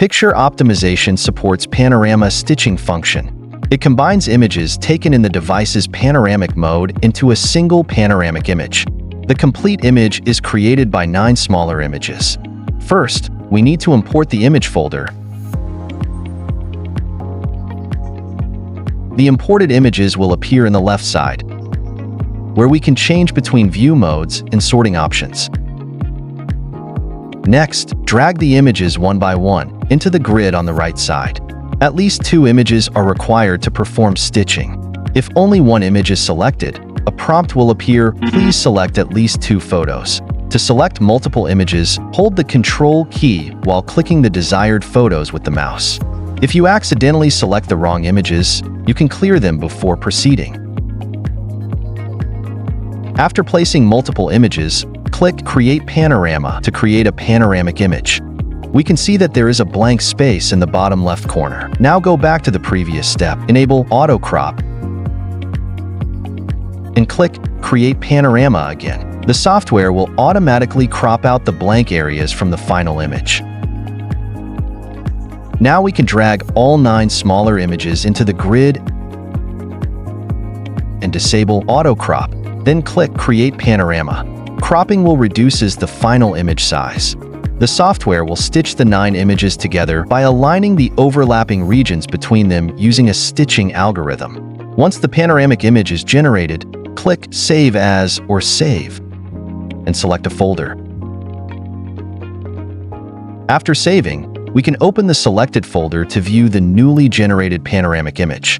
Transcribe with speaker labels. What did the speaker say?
Speaker 1: Picture optimization supports panorama stitching function. It combines images taken in the device's panoramic mode into a single panoramic image. The complete image is created by 9 smaller images. First, we need to import the image folder. The imported images will appear in the left side, where we can change between view modes and sorting options. Next, drag the images one by one into the grid on the right side. At least 2 images are required to perform stitching. If only one image is selected, a prompt will appear, "Please select at least 2 photos." To select multiple images, hold the Control key while clicking the desired photos with the mouse. If you accidentally select the wrong images, you can clear them before proceeding. After placing multiple images, click Create Panorama to create a panoramic image. We can see that there is a blank space in the bottom left corner. Now go back to the previous step, enable Auto Crop, and click Create Panorama again. The software will automatically crop out the blank areas from the final image. Now we can drag all 9 smaller images into the grid and disable Auto Crop. Then click Create Panorama. Cropping will reduces the final image size. The software will stitch the 9 images together by aligning the overlapping regions between them using a stitching algorithm. Once the panoramic image is generated, click Save As or Save and select a folder. After saving, we can open the selected folder to view the newly generated panoramic image.